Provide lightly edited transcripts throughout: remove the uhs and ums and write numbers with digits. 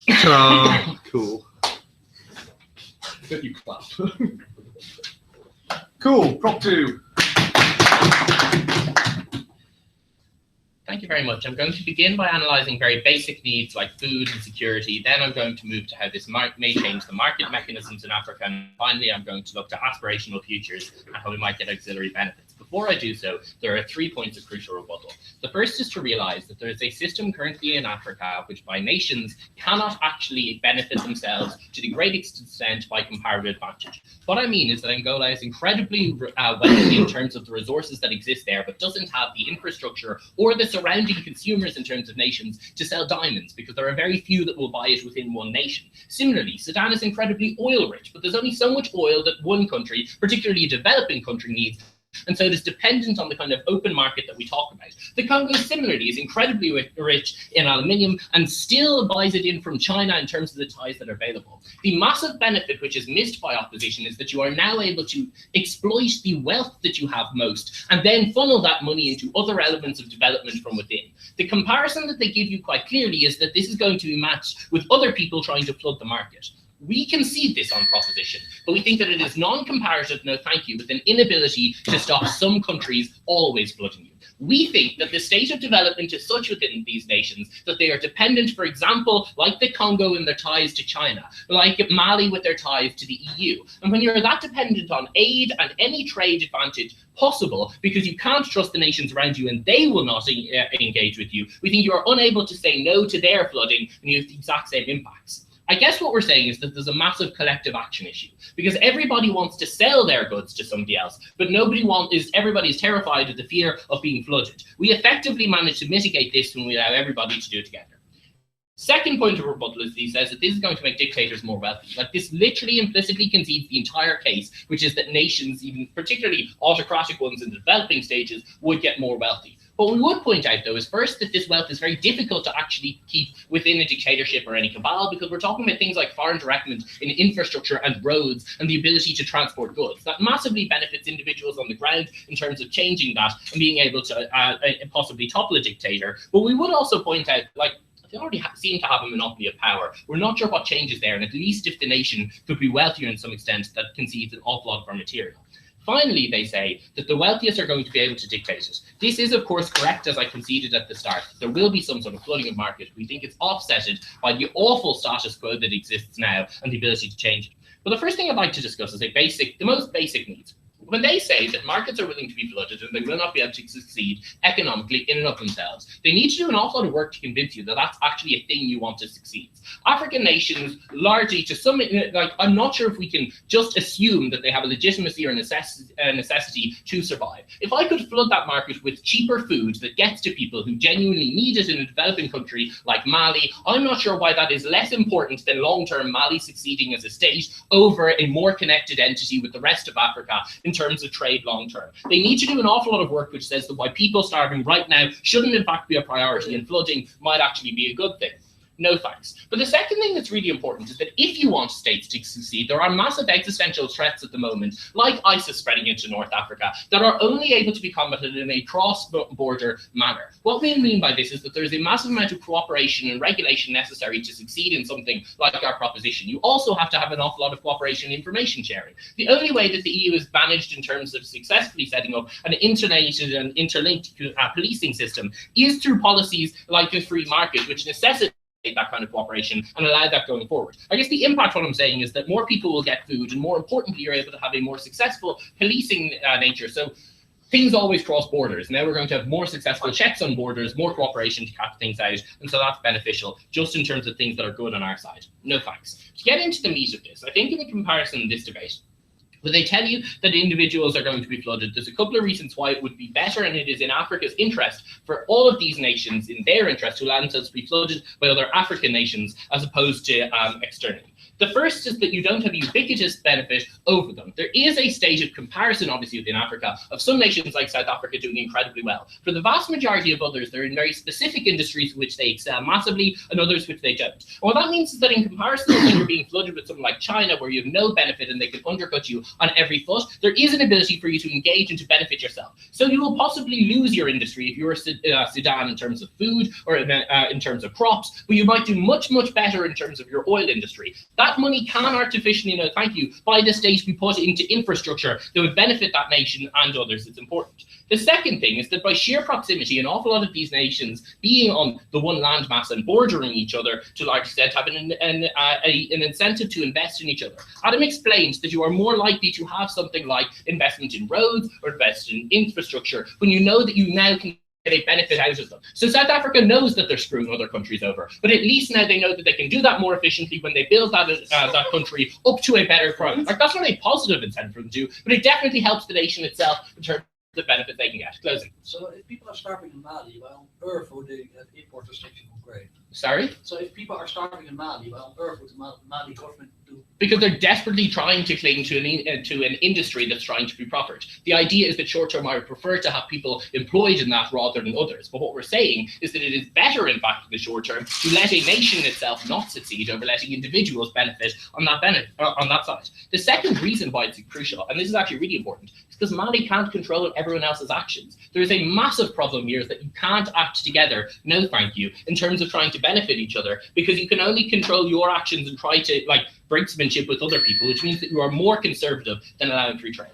Ta-da! Cool. Good, you clap. Cool. Prop 2. Thank you very much. I'm going to begin by analysing very basic needs like food and security. Then I'm going to move to how this may change the market mechanisms in Africa. And finally, I'm going to look to aspirational futures and how we might get auxiliary benefits. Before I do so, there are 3 points of crucial rebuttal. The first is to realise that there is a system currently in Africa which by nations cannot actually benefit themselves to the greatest extent by comparative advantage. What I mean is that Angola is incredibly wealthy in terms of the resources that exist there, but doesn't have the infrastructure or the surrounding consumers in terms of nations to sell diamonds, because there are very few that will buy it within one nation. Similarly, Sudan is incredibly oil rich, but there's only so much oil that one country, particularly a developing country, needs. And so it is dependent on the kind of open market that we talk about. The Congo similarly is incredibly rich in aluminium and still buys it in from China in terms of the ties that are available. The massive benefit which is missed by opposition is that you are now able to exploit the wealth that you have most and then funnel that money into other elements of development from within. The comparison that they give you quite clearly is that this is going to be matched with other people trying to flood the market. We concede this on proposition, but we think that it is non-comparative, no thank you, with an inability to stop some countries always flooding you. We think that the state of development is such within these nations that they are dependent, for example, like the Congo in their ties to China, like Mali with their ties to the EU. And when you're that dependent on aid and any trade advantage possible, because you can't trust the nations around you and they will not engage with you, we think you are unable to say no to their flooding and you have the exact same impacts. I guess what we're saying is that there's a massive collective action issue, because everybody wants to sell their goods to somebody else, but everybody's terrified of the fear of being flooded. We effectively manage to mitigate this when we allow everybody to do it together. Second point of rebuttal is he says that this is going to make dictators more wealthy. Like, this literally implicitly concedes the entire case, which is that nations, even particularly autocratic ones in the developing stages, would get more wealthy. What we would point out, though, is first that this wealth is very difficult to actually keep within a dictatorship or any cabal, because we're talking about things like foreign directment in infrastructure and roads and the ability to transport goods. That massively benefits individuals on the ground in terms of changing that and being able to possibly topple a dictator. But we would also point out, like, they already seem to have a monopoly of power. We're not sure what changes there, and at least if the nation could be wealthier in some extent, that concedes an awful lot of our material. Finally, they say that the wealthiest are going to be able to dictate it. This is, of course, correct, as I conceded at the start. There will be some sort of flooding of market. We think it's offsetted by the awful status quo that exists now and the ability to change it. But the first thing I'd like to discuss is the most basic needs. When they say that markets are willing to be flooded and they will not be able to succeed economically in and of themselves, they need to do an awful lot of work to convince you that that's actually a thing you want to succeed. African nations, largely to some, like, I'm not sure if we can just assume that they have a legitimacy or necessity to survive. If I could flood that market with cheaper food that gets to people who genuinely need it in a developing country like Mali, I'm not sure why that is less important than long-term Mali succeeding as a state over a more connected entity with the rest of Africa in terms of trade long-term. They need to do an awful lot of work which says that why people starving right now shouldn't in fact be a priority, and flooding might actually be a good thing. No thanks. But the second thing that's really important is that if you want states to succeed, there are massive existential threats at the moment, like ISIS spreading into North Africa, that are only able to be combated in a cross-border manner. What we mean by this is that there is a massive amount of cooperation and regulation necessary to succeed in something like our proposition. You also have to have an awful lot of cooperation and information sharing. The only way that the EU has managed in terms of successfully setting up an interrelated and interlinked policing system is through policies like the free market, which necessitate that kind of cooperation and allow that going forward. I guess the impact, what I'm saying, is that more people will get food, and more importantly, you're able to have a more successful policing nature. So things always cross borders. Now we're going to have more successful checks on borders, more cooperation to cut things out, and so that's beneficial just in terms of things that are good on our side. No thanks. To get into the meat of this, I think in the comparison in this debate, when they tell you that individuals are going to be flooded, there's a couple of reasons why it would be better, and it is in Africa's interest for all of these nations, in their interest, to allow themselves to be flooded by other African nations as opposed to externally. The first is that you don't have a ubiquitous benefit over them. There is a state of comparison, obviously, within Africa, of some nations like South Africa doing incredibly well. For the vast majority of others, they're in very specific industries in which they excel massively, and others which they don't. And what that means is that in comparison, when you're being flooded with something like China, where you have no benefit and they can undercut you on every foot, there is an ability for you to engage and to benefit yourself. So you will possibly lose your industry if you're Sudan in terms of food or in terms of crops, but you might do much, much better in terms of your oil industry. That money can artificially, by the state be put into infrastructure that would benefit that nation and others. It's important. The second thing is that by sheer proximity, an awful lot of these nations being on the one landmass and bordering each other to a large extent have an incentive to invest in each other. Adam explained that you are more likely to have something like investment in roads or invest in infrastructure when you know that you now can get a benefit out of them. So South Africa knows that they're screwing other countries over, but at least now they know that they can do that more efficiently when they build that country up to a better product. Like, that's not a positive incentive for them to do, but it definitely helps the nation itself in terms of the benefit they can get. Closing. So if people are starving in Mali, well, Earth would import restriction on grain. Sorry? So if people are starving in Mali, well, Earth would the Mali government do? Because they're desperately trying to cling to an industry that's trying to be proffered. The idea is that short-term, I would prefer to have people employed in that rather than others. But what we're saying is that it is better, in fact, in the short term, to let a nation itself not succeed over letting individuals benefit on that side. The second reason why it's crucial, and this is actually really important, is because Mali can't control everyone else's actions. There is a massive problem here is that you can't act together, no thank you, in terms of trying to benefit each other, because you can only control your actions and try to, brinksmanship with other people, which means that you are more conservative than allowing free trade.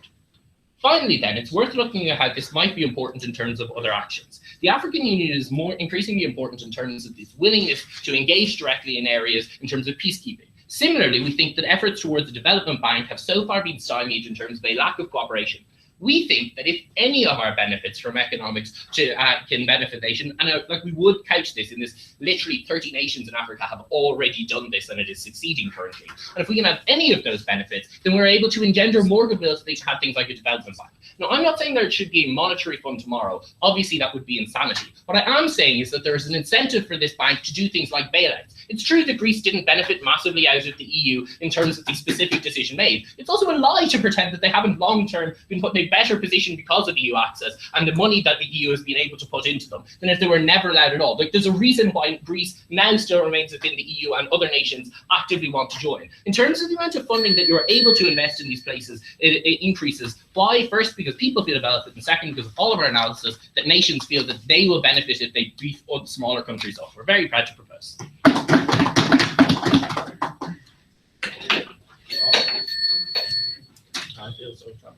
Finally, then, it's worth looking at how this might be important in terms of other actions. The African Union is more increasingly important in terms of its willingness to engage directly in areas in terms of peacekeeping. Similarly, we think that efforts towards the development bank have so far been stymied in terms of a lack of cooperation. We think that if any of our benefits from economics can benefit nation, and we would couch this in this, literally 30 nations in Africa have already done this and it is succeeding currently. And if we can have any of those benefits, then we're able to engender more goodwill to have things like a development bank. Now, I'm not saying there should be a monetary fund tomorrow. Obviously, that would be insanity. What I am saying is that there is an incentive for this bank to do things like bailouts. It's true that Greece didn't benefit massively out of the EU in terms of the specific decision made. It's also a lie to pretend that they haven't long-term been put in a better position because of EU access and the money that the EU has been able to put into them than if they were never allowed at all. There's a reason why Greece now still remains within the EU and other nations actively want to join. In terms of the amount of funding that you're able to invest in these places, it increases. Why? First, because people feel about it, and second, because of all of our analysis, that nations feel that they will benefit if they beef smaller countries up. We're very proud to propose. I feel so proud.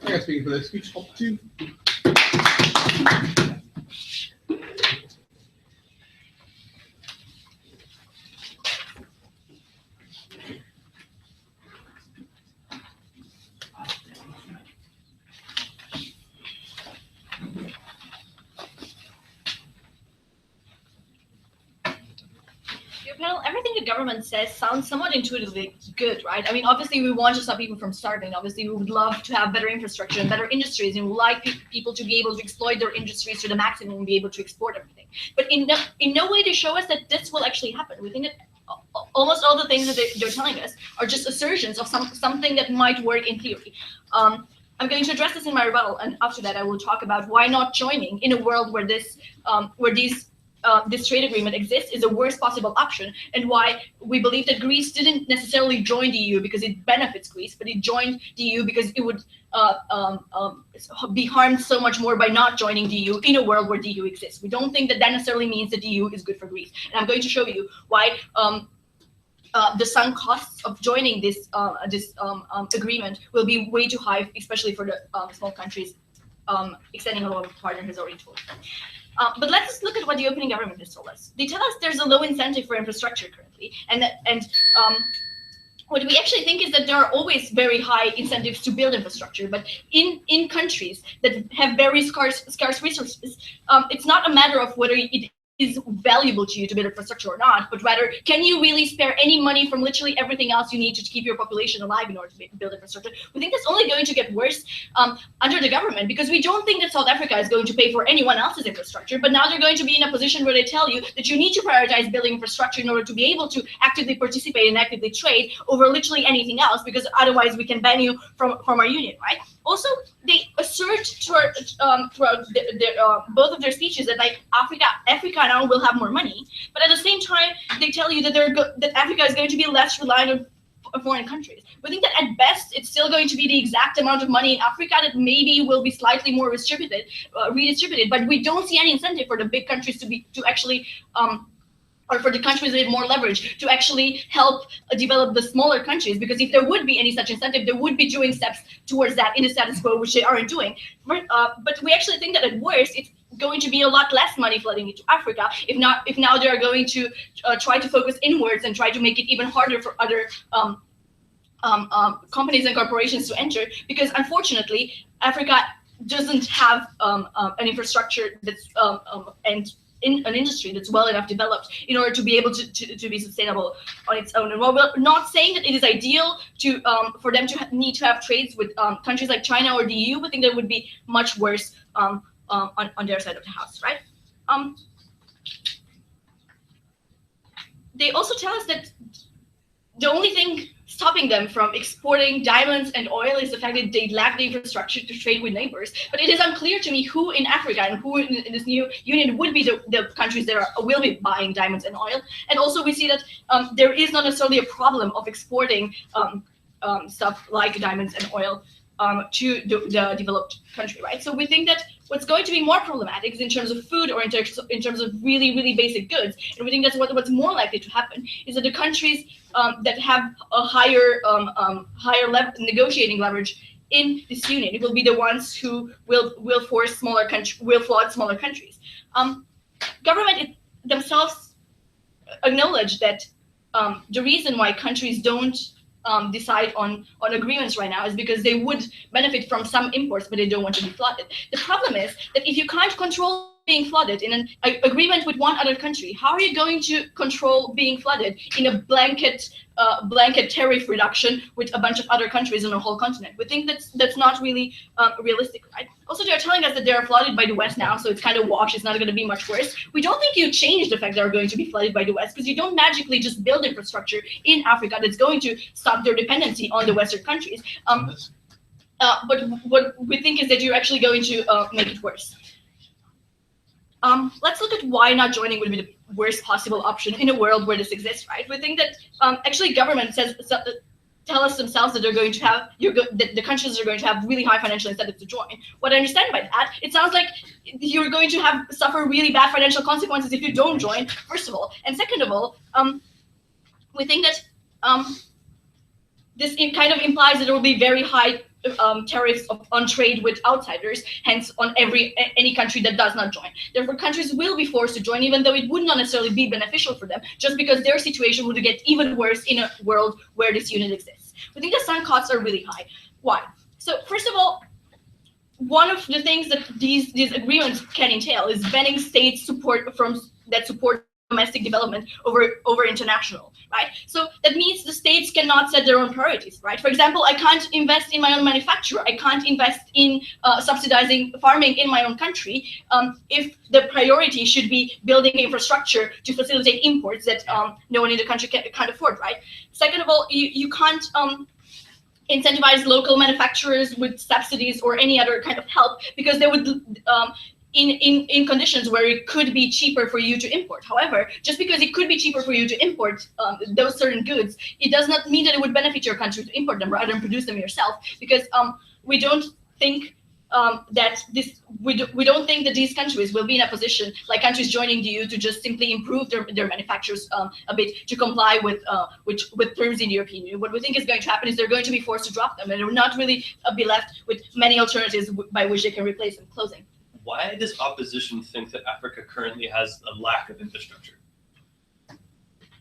Thanks, speaking for the speech top 2. Well, everything the government says sounds somewhat intuitively good, right? I mean, obviously, we want to stop people from starving. Obviously, we would love to have better infrastructure and better industries, and we would like people to be able to exploit their industries to the maximum and be able to export everything. But in no way they show us that this will actually happen. We think that almost all the things that they're telling us are just assertions of something that might work in theory. I'm going to address this in my rebuttal, and after that, I will talk about why not joining in a world where this trade agreement exists is the worst possible option, and why we believe that Greece didn't necessarily join the EU because it benefits Greece, but it joined the EU because it would be harmed so much more by not joining the EU in a world where the EU exists. We don't think that necessarily means that the EU is good for Greece, and I'm going to show you why the sunk costs of joining this agreement will be way too high, especially for the small countries extending a lot of partner has already told. But let's look at what the opening government has told us. They tell us there's a low incentive for infrastructure currently, and what we actually think is that there are always very high incentives to build infrastructure, but in countries that have very scarce resources, it's not a matter of whether it is valuable to you to build infrastructure or not, but rather, can you really spare any money from literally everything else you need to keep your population alive in order to build infrastructure? We think that's only going to get worse under the government, because we don't think that South Africa is going to pay for anyone else's infrastructure, but now they're going to be in a position where they tell you that you need to prioritize building infrastructure in order to be able to actively participate and actively trade over literally anything else, because otherwise we can ban you from our union, right? Also, they assert throughout both of their speeches that Africa now will have more money, but at the same time they tell you that Africa is going to be less reliant foreign countries. We think that at best it's still going to be the exact amount of money in Africa that maybe will be slightly more redistributed, but we don't see any incentive for the big countries to actually or for the countries with more leverage to actually help develop the smaller countries, because if there would be any such incentive, they would be doing steps towards that in the status quo, which they aren't doing. But we actually think that at worst, it's going to be a lot less money flooding into Africa if now they are going to try to focus inwards and try to make it even harder for other companies and corporations to enter, because unfortunately, Africa doesn't have an infrastructure that's and in an industry that's well enough developed in order to be able to be sustainable on its own. And while we're not saying that it is ideal to for them to need to have trades with countries like China or the EU, we think that would be much worse on their side of the house, right? They also tell us that the only thing stopping them from exporting diamonds and oil is the fact that they lack the infrastructure to trade with neighbors. But it is unclear to me who in Africa and who in this new union would be the countries that will be buying diamonds and oil. And also we see that there is not necessarily a problem of exporting stuff like diamonds and oil to the developed country, right? So we think that what's going to be more problematic is in terms of food or in terms of really, really basic goods. And we think that's what's more likely to happen is that the countries that have a higher negotiating leverage in this union will be the ones who will flood smaller countries. Government themselves acknowledge that the reason why countries don't decide on agreements right now is because they would benefit from some imports, but they don't want to be flooded. The problem is that if you can't control being flooded in an agreement with one other country, how are you going to control being flooded in a blanket tariff reduction with a bunch of other countries on a whole continent? We think that's not really realistic, right? Also, they're telling us that they are flooded by the West now, so it's kind of washed. It's not going to be much worse. We don't think you change the fact they're going to be flooded by the West, because you don't magically just build infrastructure in Africa that's going to stop their dependency on the Western countries. But what we think is that you're actually going to make it worse. Let's look at why not joining would be the worst possible option in a world where this exists, right? We think that actually government tell us themselves that they're going to have that the countries are going to have really high financial incentives to join. What I understand by that, it sounds like you're going to suffer really bad financial consequences if you don't join, first of all, and second of all, we think that this kind of implies that there will be very high tariffs on trade with outsiders, hence on any country that does not join. Therefore, countries will be forced to join, even though it would not necessarily be beneficial for them, just because their situation would get even worse in a world where this unit exists. We think the sunk costs are really high. Why? So first of all, one of the things that these agreements can entail is banning state support that support domestic development over international, right? So that means the states cannot set their own priorities, right? For example, I can't invest in my own manufacturer. I can't invest in subsidizing farming in my own country if the priority should be building infrastructure to facilitate imports that no one in the country can't afford, right? Second of all, you can't incentivize local manufacturers with subsidies or any other kind of help, because they would in conditions where it could be cheaper for you to import. However, just because it could be cheaper for you to import those certain goods, it does not mean that it would benefit your country to import them rather than produce them yourself, because we don't think we don't think that these countries will be in a position, like countries joining the EU, to just simply improve their manufacturers a bit to comply with terms in the European Union. What we think is going to happen is they're going to be forced to drop them, and they will not really be left with many alternatives by which they can replace them. Closing. Why does opposition think that Africa currently has a lack of infrastructure?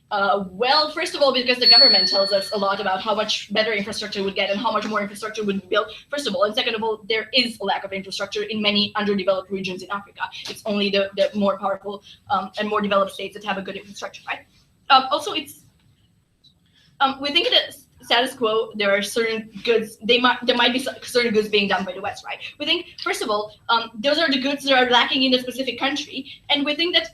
Well, first of all, because the government tells us a lot about how much better infrastructure would get and how much more infrastructure would be built, first of all. And second of all, there is a lack of infrastructure in many underdeveloped regions in Africa. It's only the more powerful and more developed states that have a good infrastructure, right? Also, we think that status quo, there are certain goods, there might be certain goods being done by the West, right? We think, first of all, those are the goods that are lacking in a specific country, and we think that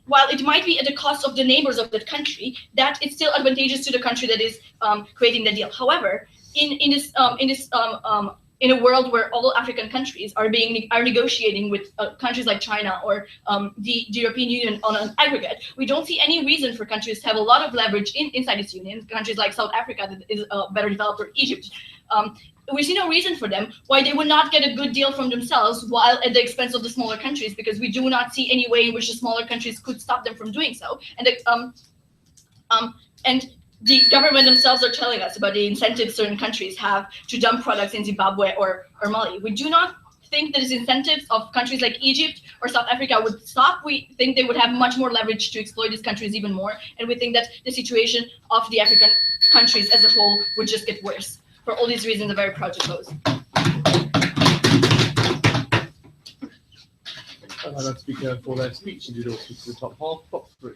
while it might be at the cost of the neighbors of that country, that it's still advantageous to the country that is creating the deal. However, in this in a world where all African countries are negotiating with countries like China or the European Union on an aggregate, we don't see any reason for countries to have a lot of leverage inside this union. Countries like South Africa that is better developed, or Egypt. We see no reason for them why they would not get a good deal from themselves while at the expense of the smaller countries, because we do not see any way in which the smaller countries could stop them from doing so. And the government themselves are telling us about the incentives certain countries have to dump products in Zimbabwe or Mali. We do not think that the incentives of countries like Egypt or South Africa would stop. We think they would have much more leverage to exploit these countries even more. And we think that the situation of the African countries as a whole would just get worse. For all these reasons, I'm very proud to close. I'd like that speaker for their speech and did also to the top half, top three.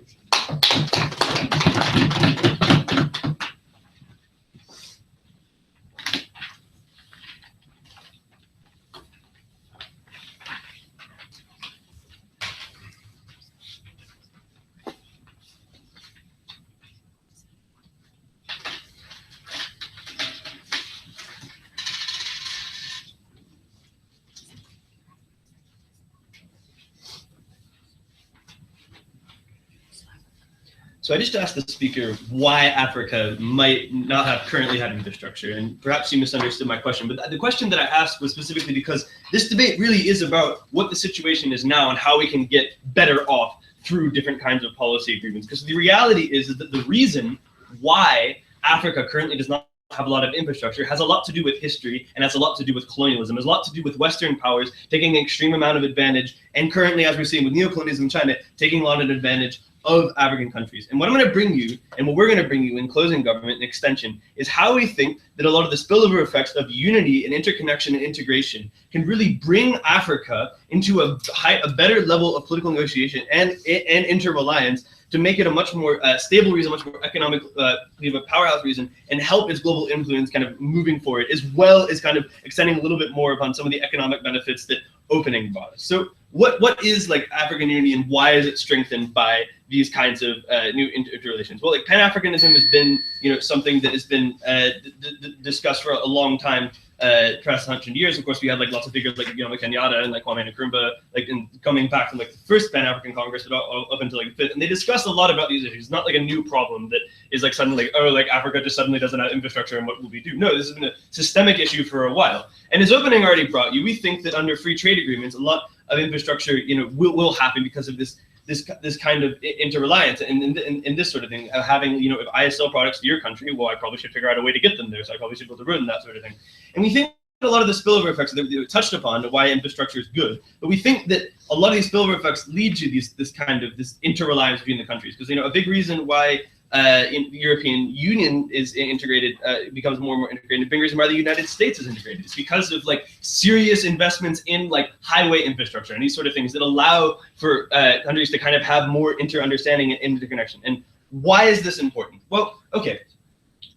So I just asked the speaker why Africa might not have currently had infrastructure, and perhaps you misunderstood my question, but the question that I asked was specifically because this debate really is about what the situation is now and how we can get better off through different kinds of policy agreements. Because the reality is that the reason why Africa currently does not have a lot of infrastructure has a lot to do with history, and has a lot to do with colonialism, has a lot to do with Western powers taking an extreme amount of advantage, and currently, as we're seeing with neocolonialism in China, taking a lot of advantage of African countries. And what I'm going to bring you, and what we're going to bring you in closing government and extension, is how we think that a lot of the spillover effects of unity and interconnection and integration can really bring Africa into a better level of political negotiation and inter-reliance to make it a much more stable region, much more economic, powerhouse region, and help its global influence kind of moving forward, as well as kind of extending a little bit more upon some of the economic benefits that opening brought us. So what is like African unity, and why is it strengthened by these kinds of new interrelations? Well, like Pan-Africanism has been, something that has been discussed for a long time, past 100 years. Of course, we had like lots of figures like Kenyatta and like Kwame Nkrumah, like coming back from like the first Pan-African Congress, but up until like the fifth, and they discussed a lot about these issues. It's not like a new problem that is like suddenly like, oh, like Africa just suddenly doesn't have infrastructure and what will we do? No, this has been a systemic issue for a while. And as opening already brought you, we think that under free trade agreements, a lot of infrastructure, will happen because of this kind of interreliance and this sort of thing. Having, if I sell products to your country, well, I probably should figure out a way to get them there. So I probably should build a road and that sort of thing. And we think a lot of the spillover effects that we touched upon, why infrastructure is good, but we think that a lot of these spillover effects lead to this interreliance between the countries. Because a big reason why in the European Union is integrated, becomes more and more integrated. The big reason why the United States is integrated is because of like serious investments in like highway infrastructure and these sort of things that allow for countries to kind of have more understanding and interconnection. And why is this important? Well, okay.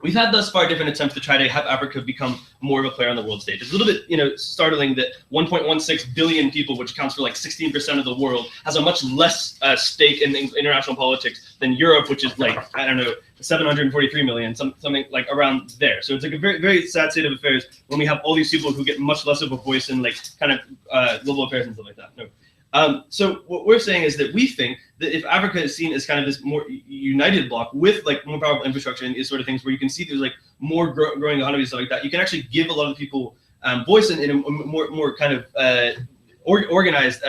We've had thus far different attempts to try to have Africa become more of a player on the world stage. It's a little bit, startling that 1.16 billion people, which accounts for like 16% of the world, has a much less stake in international politics than Europe, which is like, I don't know, 743 million, something like around there. So it's like a very, very sad state of affairs when we have all these people who get much less of a voice in like kind of global affairs and stuff like that. No. So what we're saying is that we think that if Africa is seen as kind of this more united bloc with like more powerful infrastructure and these sort of things, where you can see there's like more growing economies and stuff like that, you can actually give a lot of people voice in a more kind of organized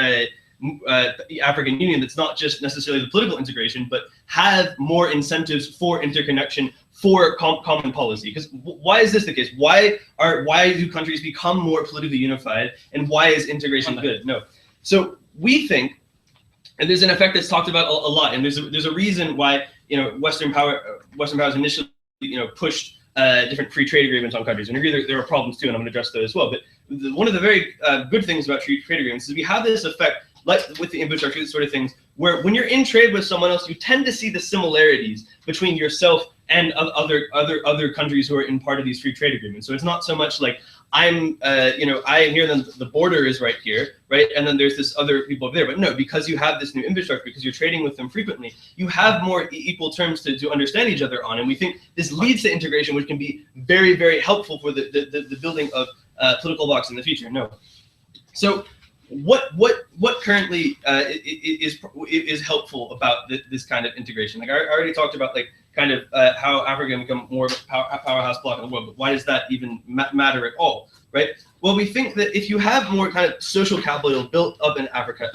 African Union that's not just necessarily the political integration, but have more incentives for interconnection, for common policy. Because why is this the case? Why do countries become more politically unified, and why is integration good? No. So we think, and there's an effect that's talked about a lot, and there's a reason why Western powers initially pushed different free trade agreements on countries. And I agree there are problems too, and I'm going to address those as well. But one of the very good things about free trade agreements is we have this effect, like with the infrastructure, these sort of things, where when you're in trade with someone else, you tend to see the similarities between yourself and other countries who are in part of these free trade agreements. So it's not so much like I am here, then the border is right here, right? And then there's this other people over there. But no, because you have this new infrastructure, because you're trading with them frequently, you have more equal terms to understand each other on. And we think this leads to integration, which can be very, very helpful for the building of political blocks in the future. No. So what currently is helpful about this kind of integration? Like I already talked about, like kind of how Africa can become more of a powerhouse bloc in the world, but why does that even matter at all, right? Well, we think that if you have more kind of social capital built up in Africa,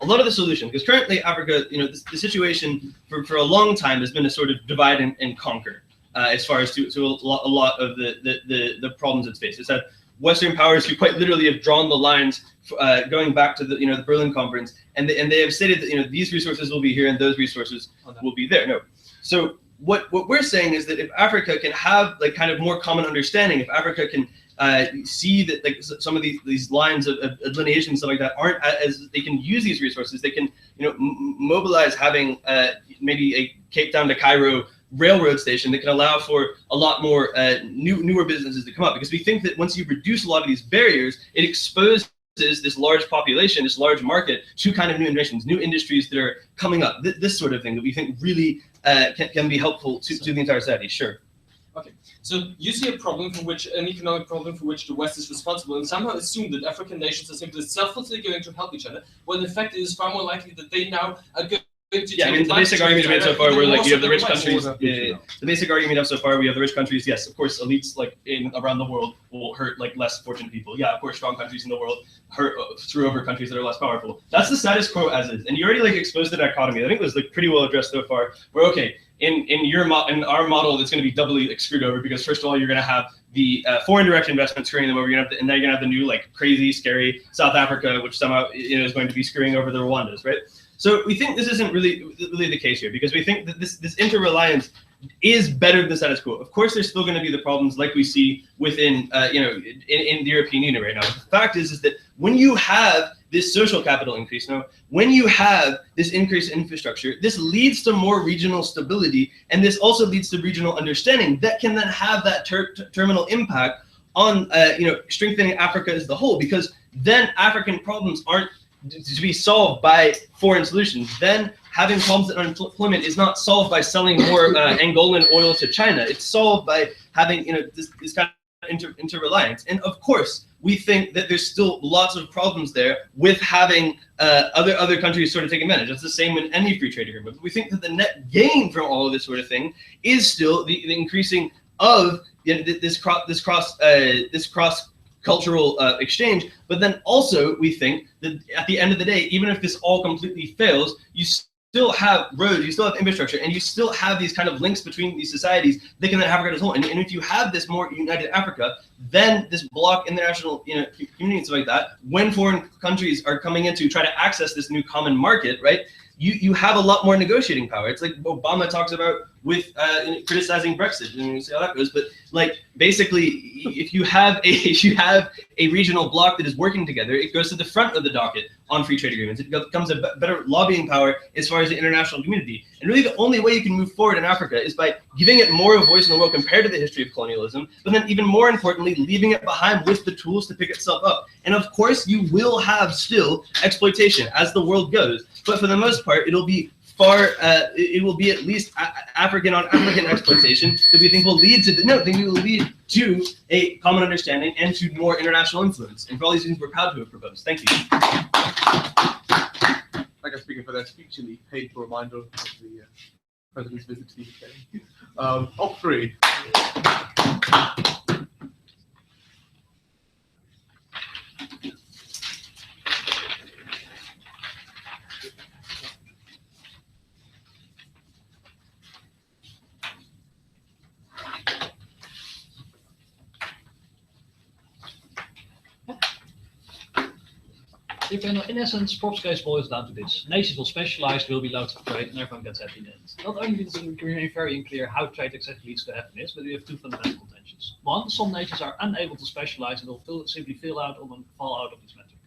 a lot of the solution, because currently Africa, the situation for a long time has been a sort of divide and conquer as far as to a lot of the problems it's faced. It's that Western powers who quite literally have drawn the lines going back to the Berlin Conference, and they have stated that these resources will be here and those resources will be there. No, so what we're saying is that if Africa can have like kind of more common understanding, if Africa can see that like some of these lines of delineation and stuff like that aren't as they can use these resources, they can mobilize having maybe a Cape Town to Cairo railroad station that can allow for a lot more newer businesses to come up, because we think that once you reduce a lot of these barriers, it exposes this large population, this large market to kind of new innovations, new industries that are coming up, this sort of thing that we think really can be helpful to the entire society. Sure. Okay, so you see a problem for which, an economic problem for which the West is responsible, and somehow assume that African nations are simply selflessly going to help each other, when in fact it is far more likely that they now are going to yeah, I mean, the basic argument you made so far were like you have the rich countries. The basic argument you have so far, we have the rich countries. Yes, of course, elites like around the world will hurt like less fortunate people. Yeah, of course, strong countries in the world screw over countries that are less powerful. That's the status quo as is, and you already like exposed the dichotomy. I think it was like pretty well addressed so far. Where okay, in our model, it's going to be doubly like, screwed over, because first of all, you're going to have the foreign direct investment screwing them over. You're going to have and then you're going to have the new like crazy, scary South Africa, which somehow is going to be screwing over the Rwandas, right? So we think this isn't really the case here, because we think that this interreliance is better than the status quo. Of course, there's still going to be the problems like we see within in the European Union right now. But the fact is that when you have this social capital increase, when you have this increase in infrastructure, this leads to more regional stability, and this also leads to regional understanding that can then have that terminal impact on strengthening Africa as the whole, because then African problems aren't to be solved by foreign solutions. Then having problems with unemployment is not solved by selling more Angolan oil to China. It's solved by having this kind of interreliance. And of course, we think that there's still lots of problems there with having other countries sort of take advantage. That's the same in any free trade agreement. But we think that the net gain from all of this sort of thing is still the increasing of this cross cultural exchange. But then also we think that at the end of the day, even if this all completely fails, you still have roads, you still have infrastructure, and you still have these kind of links between these societies that can then Africa as a whole. And if you have this more united Africa, then this bloc international community and stuff like that, when foreign countries are coming in to try to access this new common market, right, you have a lot more negotiating power. It's like Obama talks about with criticizing Brexit, and we'll see how that goes. But like basically, if you have a regional bloc that is working together, it goes to the front of the docket on free trade agreements. It becomes a better lobbying power as far as the international community. And really, the only way you can move forward in Africa is by giving it more of a voice in the world compared to the history of colonialism. But then, even more importantly, leaving it behind with the tools to pick itself up. And of course, you will have still exploitation as the world goes. But for the most part, it'll be it will be at least African on African exploitation that we think will lead to a common understanding and to more international influence. And for all these things, we're proud to have proposed. Thank you. Like I'm speaking for that speech in the painful reminder of the President's visit to the UK. Top three. In essence, Pop's case boils down to this. Nations will specialize, will be allowed to trade, and everyone gets happy in the end. Not only does it remain very unclear how trade exactly leads to happiness, but we have two fundamental contentions. One, some nations are unable to specialize and will simply fail out on and fall out of this metric.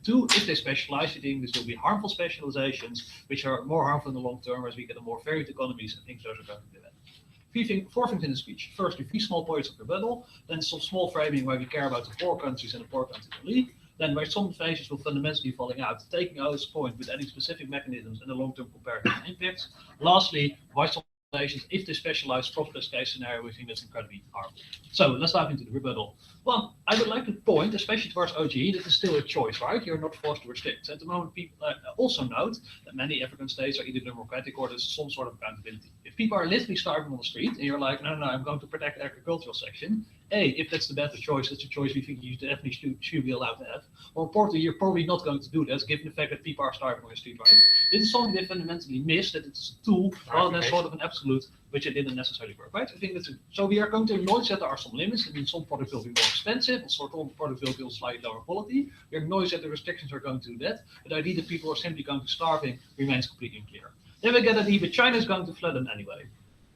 Two, if they specialize, we think this will be harmful specializations, which are more harmful in the long term as we get a more varied economies and things those are going to develop. Four things in the speech. First, 3 small points of rebuttal, then some small framing where we care about the poor countries and the poor countries in the league. Then where some phases will fundamentally falling out, taking out this point with any specific mechanisms and the long-term comparative impacts. Lastly, why some nations, if they specialize profit case scenario, we think that's incredibly harmful. So let's dive into the rebuttal. Well, I would like to point, especially towards OGE, that it's still a choice, right? You're not forced to restrict. At the moment, people also note that many African states are either democratic or there's some sort of accountability. If people are literally starving on the street and you're like, no, I'm going to protect the agricultural section, if that's the better choice, that's a choice we think you definitely should be allowed to have. More importantly, you're probably not going to do that, given the fact that people are starving on the street, right? This is something they fundamentally miss, that it's a tool rather than sort of an absolute, which it didn't necessarily work, right? I think that's so we are going to acknowledge that there are some limits. I mean, some products will be more expensive, and some products will be slightly lower quality. We acknowledge that the restrictions are going to do that, but the idea that people are simply going to starving remains completely unclear. Then we get the idea that China is going to flood them anyway.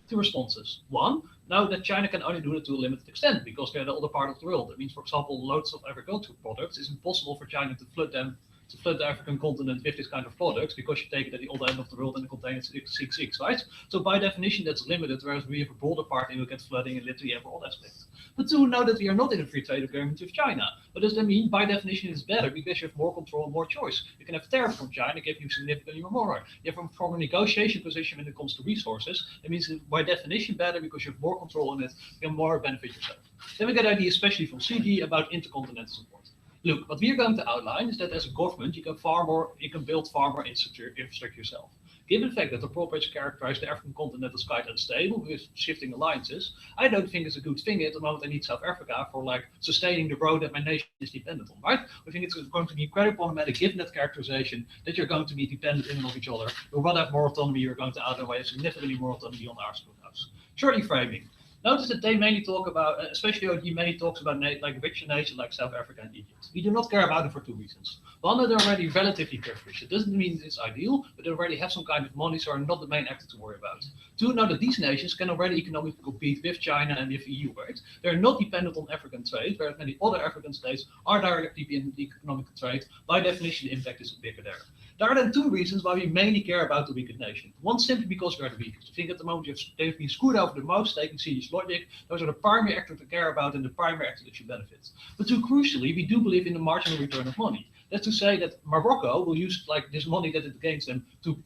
Two responses. One, now that China can only do it to a limited extent because they're the other part of the world. That means, for example, loads of agricultural products. It's impossible for China to flood the African continent with this kind of products because you take it at the other end of the world and the container is 6.6, right? So by definition, that's limited, whereas we have a broader part and we get flooding and literally every all aspects. But two, now that we are not in a free trade agreement with China, what does that mean? By definition, it's better because you have more control and more choice. You can have tariff from China, give you significantly more. You have from a negotiation position when it comes to resources. It means by definition better because you have more control on it, you can more benefit yourself. Then we get an idea, especially from CG, about intercontinental support. Look, what we are going to outline is that as a government, you can build far more infrastructure yourself. Given the fact that the progress characterized the African continent as quite unstable with shifting alliances, I don't think it's a good thing at the moment I need South Africa for like sustaining the road that my nation is dependent on, right? I think it's going to be incredibly problematic given that characterization that you're going to be dependent in and of each other. Or what have more autonomy, you're going to outweigh significantly more autonomy on our schoolhouse. Shortly framing. Notice that they mainly talk about, especially OG mainly talks about like richer nations like South Africa and Egypt. We do not care about them for two reasons. One, they're already relatively privileged. It doesn't mean it's ideal, but they already have some kind of money, so are not the main actor to worry about. Two, know that these nations can already economically compete with China and with EU, right? They're not dependent on African trade, whereas many other African states are directly in the economic trade. By definition, the impact is bigger there. There are then two reasons why we mainly care about the weaker nation. One, simply because we are the weakest. I think at the moment they've been screwed over the most, taking serious logic. Those are the primary actors to care about and the primary actors that should benefit. But two, crucially, we do believe in the marginal return of money. That's to say that Morocco will use like this money that it gains them to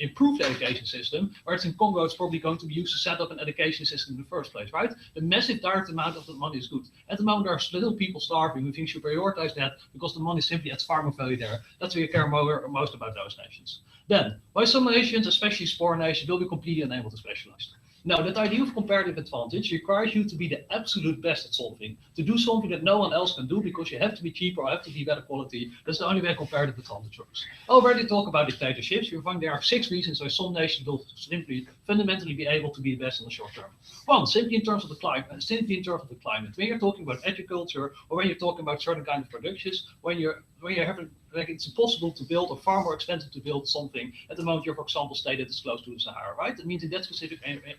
improve the education system, whereas in Congo it's probably going to be used to set up an education system in the first place, right? The massive direct amount of the money is good. At the moment there are little people starving. We think should prioritize that because the money simply adds far more value there. That's why we care most about those nations. Then, why some nations, especially poor nations, will be completely unable to specialize. Now, that idea of comparative advantage requires you to be the absolute best at something, to do something that no one else can do because you have to be cheaper or have to be better quality. That's the only way comparative advantage works. I already talk about dictatorships. We find there are 6 reasons why some nations will simply fundamentally be able to be the best in the short term. One, simply in terms of the climate. When you're talking about agriculture or when you're talking about certain kind of productions, when you have like it's impossible to build or far more expensive to build something at the moment you're, for example, state that is close to the Sahara, right? That means in that specific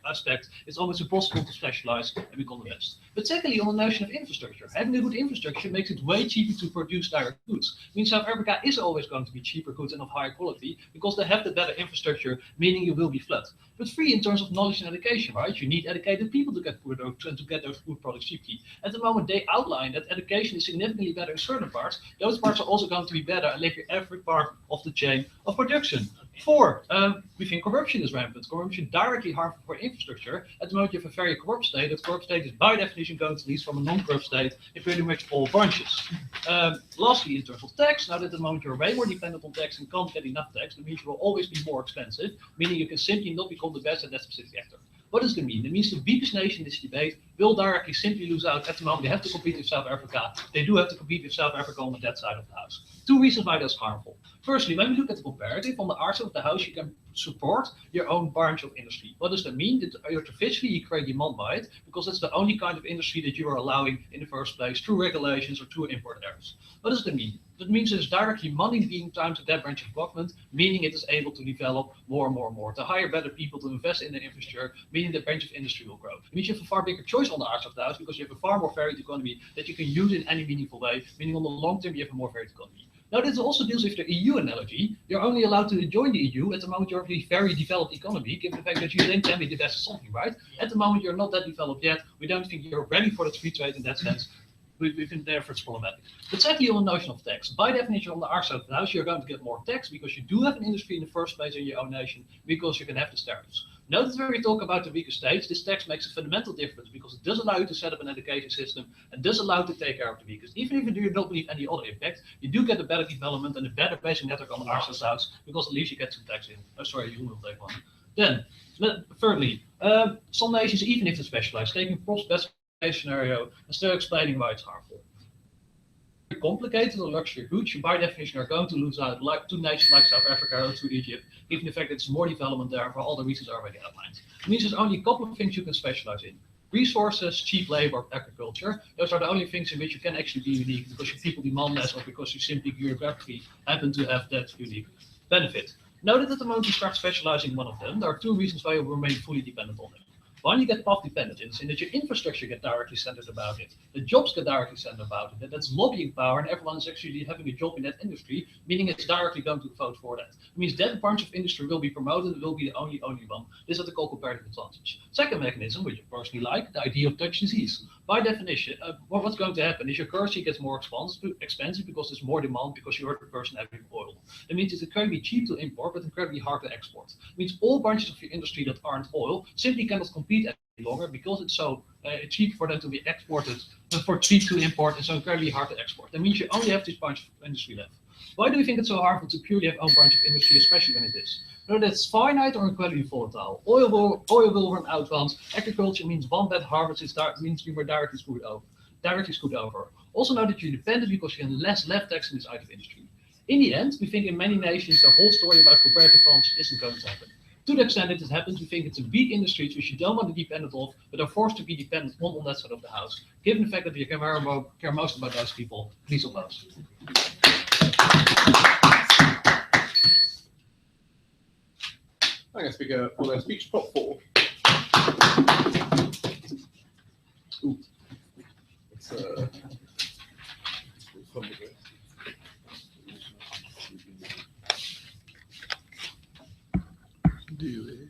aspect, it's almost impossible to specialize and become the best. But secondly, on the notion of infrastructure, having a good infrastructure makes it way cheaper to produce direct goods. It means South Africa is always going to be cheaper goods and of higher quality because they have the better infrastructure, meaning you will be flat. But free in terms of knowledge and education, right? You need educated people to get food and to get those food products cheaply. At the moment, they outline that education is significantly better in certain parts. Those parts are also going to be better and live in every part of the chain of production. 4, we think corruption is rampant. Corruption directly harmful for infrastructure. At the moment, you have a very corrupt state. That corrupt state is by definition going to lead from a non-corrupt state in pretty much all branches. Lastly, in terms of tax, now that at the moment you're way more dependent on tax and can't get enough tax, that means you will always be more expensive, meaning you can simply not become the best at that specific sector. What does that mean? It means the weakest nation in this debate will directly simply lose out. At the moment, they have to compete with South Africa. They do have to compete with South Africa on that side of the house. 2 reasons why that's harmful. Firstly, when we look at the comparative, on the art side of the house, you can support your own branch of industry. What does that mean? That artificially you create demand by it, because that's the only kind of industry that you are allowing in the first place through regulations or through import tariffs. What does that mean? That means there's directly money being timed to that branch of government, meaning it is able to develop more and more and more, to hire better people, to invest in the infrastructure, meaning the branch of industry will grow. It means you have a far bigger choice on the arts of the house because you have a far more varied economy that you can use in any meaningful way, meaning on the long term you have a more varied economy. Now, this also deals with the EU analogy. You're only allowed to join the EU at the moment you're a very developed economy, given the fact that you then can be the best at something, right? At the moment, you're not that developed yet. We don't think you're ready for the free trade in that sense. we think therefore it's problematic. But secondly, on the notion of tax. By definition, on the our side of the house, you're going to get more tax because you do have an industry in the first place in your own nation, because you can have the tariffs. Notice when we talk about the weaker states, this tax makes a fundamental difference because it does allow you to set up an education system and does allow you to take care of the weakest. Even if you don't believe any other impact, you do get a better development and a better basic network on the our side of the house because at least you get some tax in. Oh, sorry, you will take one. Then, thirdly, some nations, even if they're specialized, taking Prop's best case scenario and still explaining why it's harmful. Complicated or luxury goods, you by definition are going to lose out like to nations like South Africa or to Egypt, given the fact that it's more development there for all the reasons already outlined. It means there's only a couple of things you can specialize in. Resources, cheap labor, agriculture. Those are the only things in which you can actually be unique because your people demand less or because you simply geographically happen to have that unique benefit. Now that at the moment you start specializing in one of them, there are two reasons why you remain fully dependent on them. One, you get path dependence in that your infrastructure get directly centered about it. The jobs get directly centered about it. That's lobbying power, and everyone is actually having a job in that industry, meaning it's directly going to vote for that. It means that branch of industry will be promoted, it will be the only one. This is what they call comparative advantage. Second mechanism, which I personally like, the idea of Dutch disease. By definition, what's going to happen is your currency gets more expensive because there's more demand because you're the person having oil. It means it's incredibly cheap to import, but incredibly hard to export. It means all branches of your industry that aren't oil simply cannot compete any longer because it's so cheap for them to be exported, for cheap to import, and so incredibly hard to export. That means you only have this branch of industry left. Why do we think it's so harmful to purely have own branch of industry, especially when it is? No, that's finite or incredibly volatile. Oil will run out once. Agriculture means one bad harvest means you were directly screwed over. Also know that you're dependent because you have less left tax in this item of industry. In the end, we think in many nations the whole story about comparative advantage isn't going to happen. To the extent that it happens, we think it's a weak industry which you don't want to be dependent of, but are forced to be dependent on that side of the house. Given the fact that we care most about those people, please applause. I'm going to speak for their speech Prop 4. Ooh. It's do it.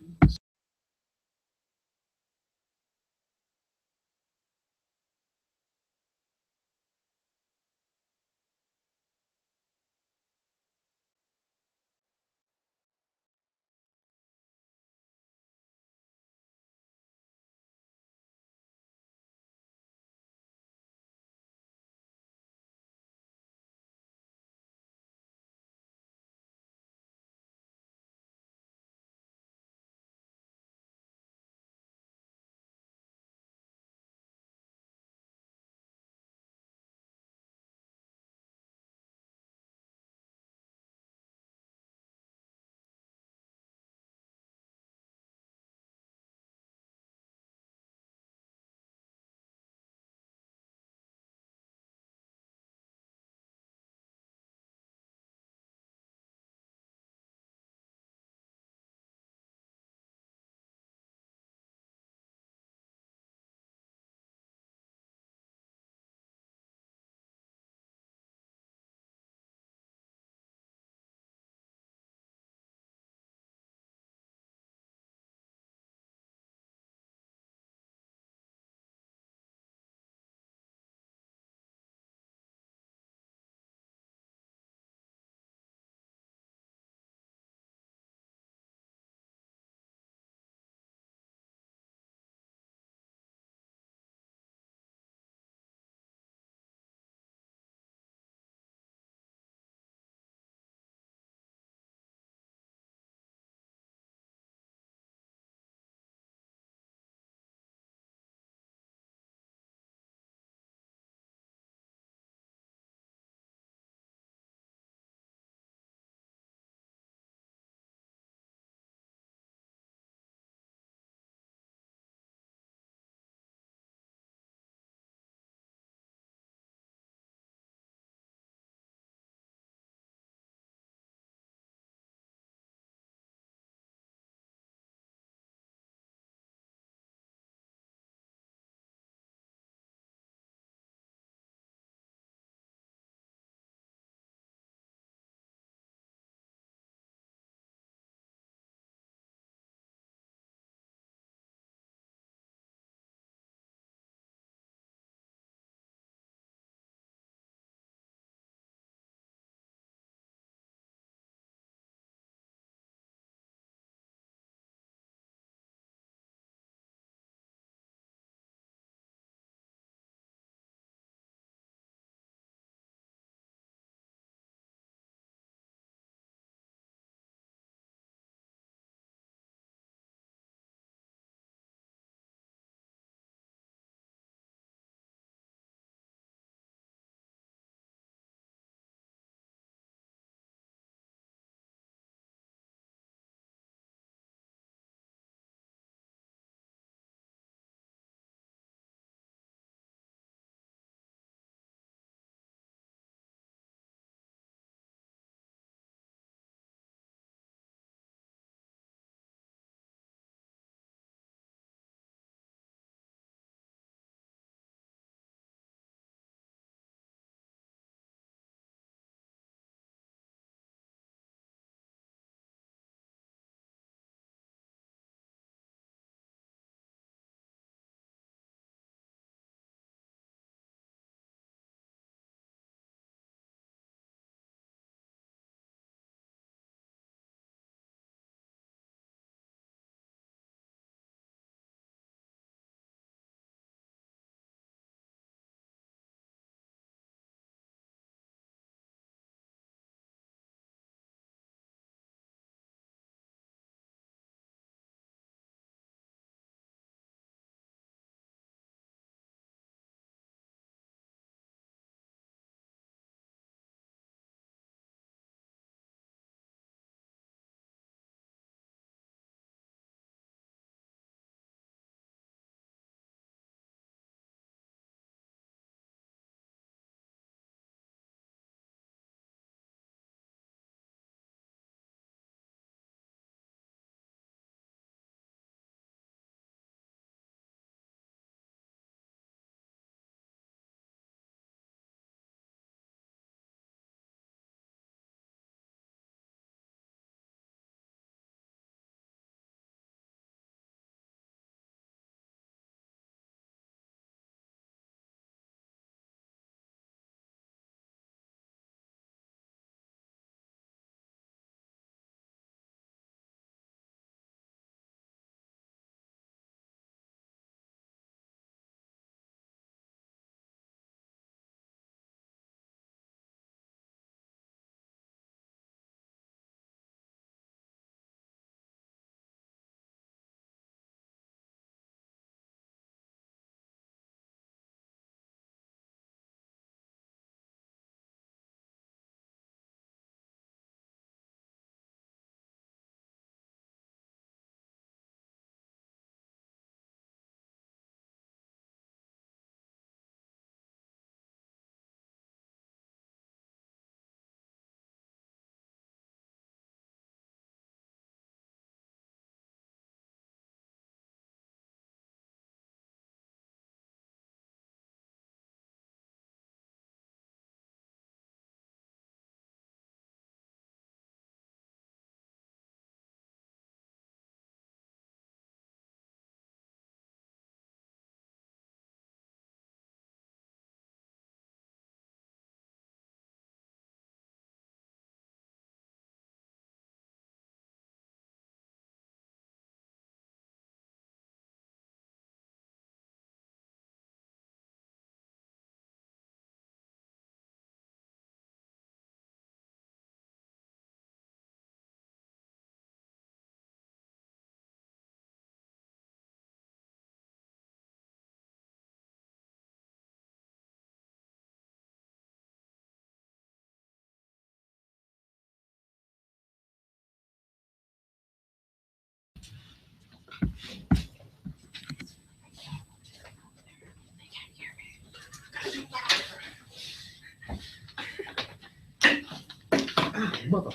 Mother.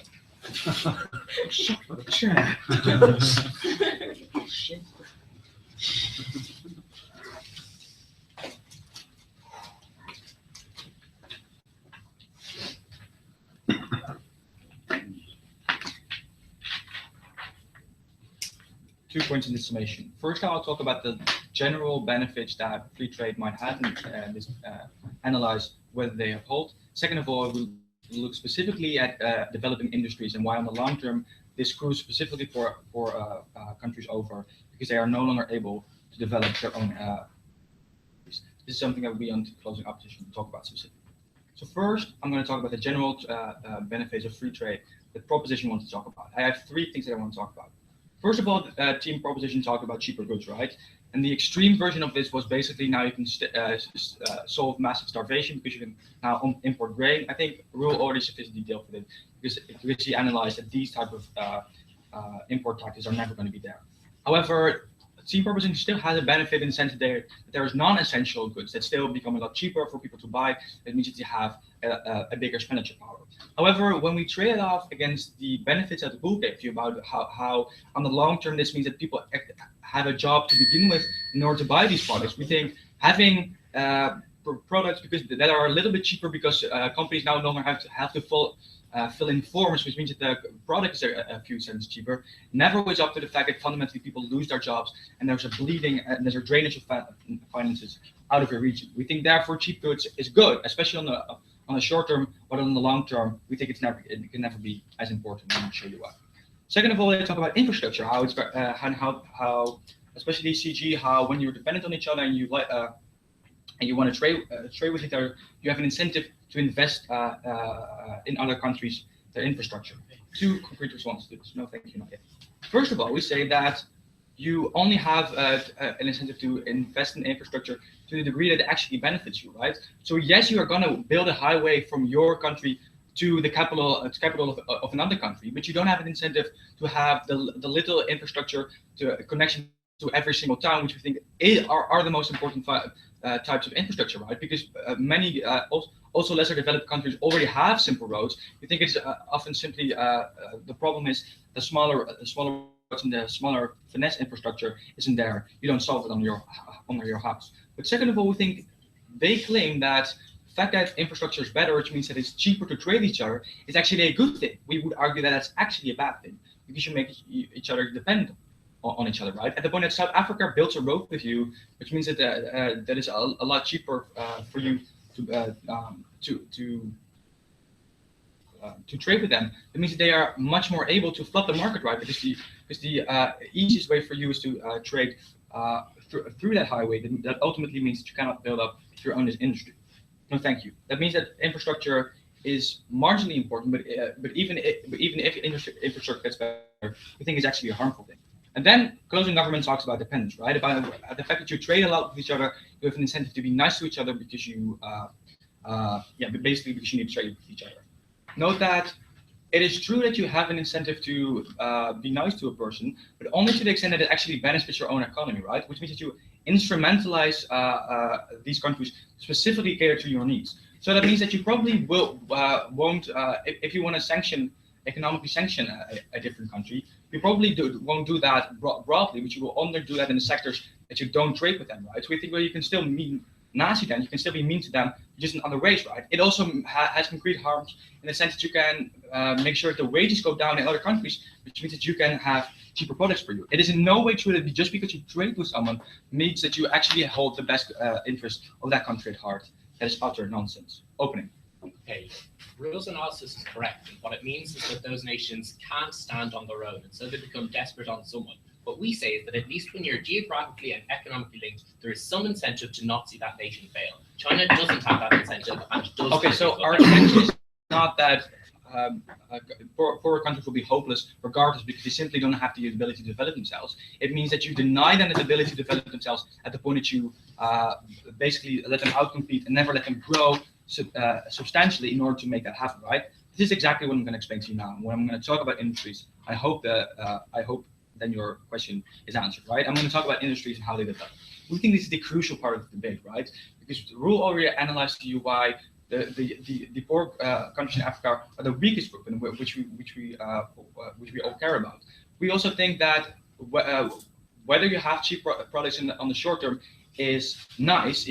Shot by the chair. Shit. 2 points in this summation. First, I'll talk about the general benefits that free trade might have and analyze whether they uphold. Second of all, we'll look specifically at developing industries and why on the long term this screws specifically for countries over because they are no longer able to develop their own. This is something that will be on the closing opposition to talk about specifically. So first, I'm going to talk about the general benefits of free trade that proposition wants to talk about. I have 3 things that I want to talk about. First of all, team proposition talked about cheaper goods, right? And the extreme version of this was basically now you can solve massive starvation because you can now import grain. I think Rule already sufficiently dealt with it because he analyzed that these type of import taxes are never going to be there. However, team proposition still has a benefit in the sense that there is non-essential goods that still become a lot cheaper for people to buy. That means that you have a bigger expenditure power. However, when we trade it off against the benefits that the book gave you about how on the long term this means that people have a job to begin with in order to buy these products, we think having products that are a little bit cheaper because companies now no longer have to fill in forms, which means that the product is a few cents cheaper, never was up to the fact that fundamentally people lose their jobs and there's a bleeding and there's a drainage of finances out of your region. We think therefore cheap goods is good, especially on the short term, but on the long term, we think it can never be as important. I'm going to show you why. Second of all, they talk about infrastructure, how it's how especially CG, how when you're dependent on each other and you want to trade with each other, you have an incentive to invest in other countries, their infrastructure. 2 concrete responses to this. No, thank you, not yet. First of all, we say that you only have an incentive to invest in infrastructure to the degree that it actually benefits you, right? So yes, you are going to build a highway from your country to the capital of another country, but you don't have an incentive to have the little infrastructure to connection to every single town, which we think are the most important types of infrastructure, right? Because many also lesser developed countries already have simple roads. We think it's often simply the problem is the smaller roads and the smaller finesse infrastructure isn't there. You don't solve it on your house. But second of all, we think they claim that the fact that infrastructure is better, which means that it's cheaper to trade each other, is actually a good thing. We would argue that that's actually a bad thing because you make each other dependent on each other, right? At the point that South Africa builds a road with you, which means that that is a lot cheaper for you to trade with them. It means that they are much more able to flood the market, right? Because the easiest way for you is to trade through that highway. That ultimately means that you cannot build up your own industry. No, thank you. That means that infrastructure is marginally important, but even if infrastructure gets better, we think it's actually a harmful thing. And then closing government talks about dependence, right? About the fact that you trade a lot with each other, you have an incentive to be nice to each other because you, basically because you need to trade with each other. Note that it is true that you have an incentive to be nice to a person, but only to the extent that it actually benefits your own economy, right? Which means that you instrumentalize these countries specifically cater to your needs. So that means that you probably won't, if you want to economically sanction a different country, you probably won't do that broadly, but you will only do that in the sectors that you don't trade with them, right? So we think, well, you can still mean Nazi them, you can still be mean to them, just in other ways, right? It also has concrete harms in the sense that you can make sure that the wages go down in other countries, which means that you can have cheaper products for you. It is in no way true that just because you trade with someone means that you actually hold the best interest of that country at heart. That is utter nonsense. Opening. Okay, Rule's analysis is correct. And what it means is that those nations can't stand on their own, and so they become desperate on someone. What we say is that at least when you're geographically and economically linked, there is some incentive to not see that nation fail. China doesn't have that incentive, and does. Okay, so our intention is not that poor countries will be hopeless regardless because they simply don't have the ability to develop themselves. It means that you deny them the ability to develop themselves at the point that you basically let them outcompete and never let them grow substantially in order to make that happen, right? This is exactly what I'm going to explain to you now. When I'm going to talk about industries, I hope then your question is answered, right? I'm going to talk about industries and how they develop. We think this is the crucial part of the debate, right? Because Roel already analyzed to you why the poor countries in Africa are the weakest group, and which we all care about. We also think that whether you have cheap products on the short term is nice,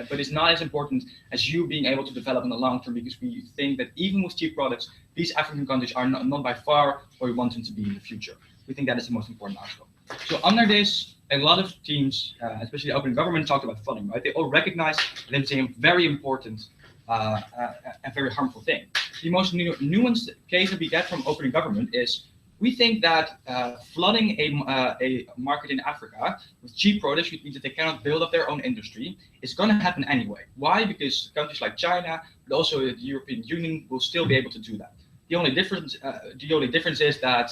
but it's not as important as you being able to develop in the long term, because we think that even with cheap products, these African countries are not by far where we want them to be in the future. We think that is the most important aspect. So under this, a lot of teams, especially the open government, talked about flooding, right? They all recognize that it's a very important and very harmful thing. The most nuanced case that we get from open government is we think that flooding a market in Africa with cheap products, which means that they cannot build up their own industry, is going to happen anyway. Why? Because countries like China, but also the European Union, will still be able to do that. The only difference is that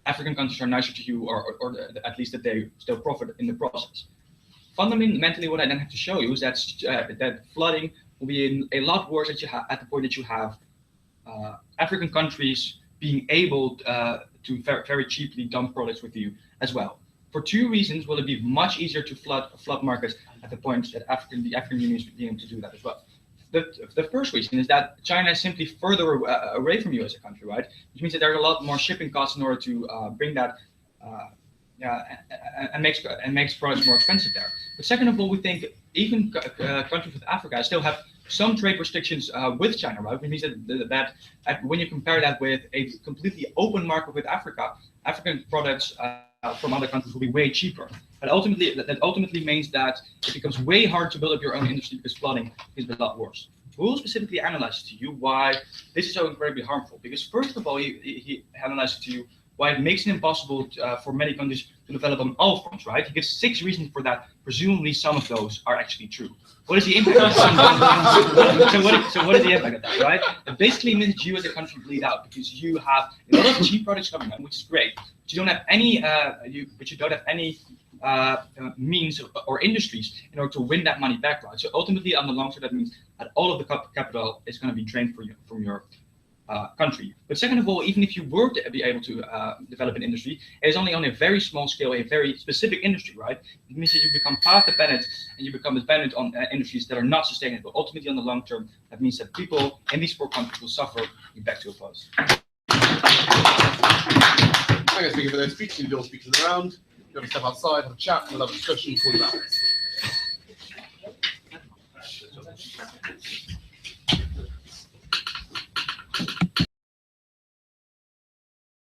African countries are nicer to you, or at least that they still profit in the process. Fundamentally, what I then have to show you is that that flooding will be a lot worse at the point that you have African countries being able to very cheaply dump products with you as well. For two reasons will it be much easier to flood markets at the point that the African Union is being able to do that as well. The first reason is that China is simply further away from you as a country, right? Which means that there are a lot more shipping costs in order to bring that and makes products more expensive there. But second of all, we think even countries with Africa still have some trade restrictions with China, right? Which means that when you compare that with a completely open market with Africa, African products from other countries will be way cheaper. But ultimately, that ultimately means that it becomes way hard to build up your own industry because flooding is a lot worse. We'll specifically analyze to you why this is so incredibly harmful. Because first of all, he analyzes to you why it makes it impossible for many countries to develop on all fronts, right? He gives 6 reasons for that. Presumably, some of those are actually true. What is the impact of that? So what is the impact of that, right? It basically means you as a country bleed out because you have a lot of cheap products coming in, which is great. But you don't have any, means or industries in order to win that money back, right? So ultimately, on the long term, that means that all of the capital is going to be drained from your country. But second of all, even if you were to be able to develop an industry, it is only on a very small scale, a very specific industry, right? It means that you become path dependent and you become dependent on industries that are not sustainable. Ultimately, on the long term, that means that people in these poor countries will suffer. Back to applause. Thank you, speaker, for those speeches. You'll speak to the round. You'll step outside, have a chat, and we'll have a discussion before you out.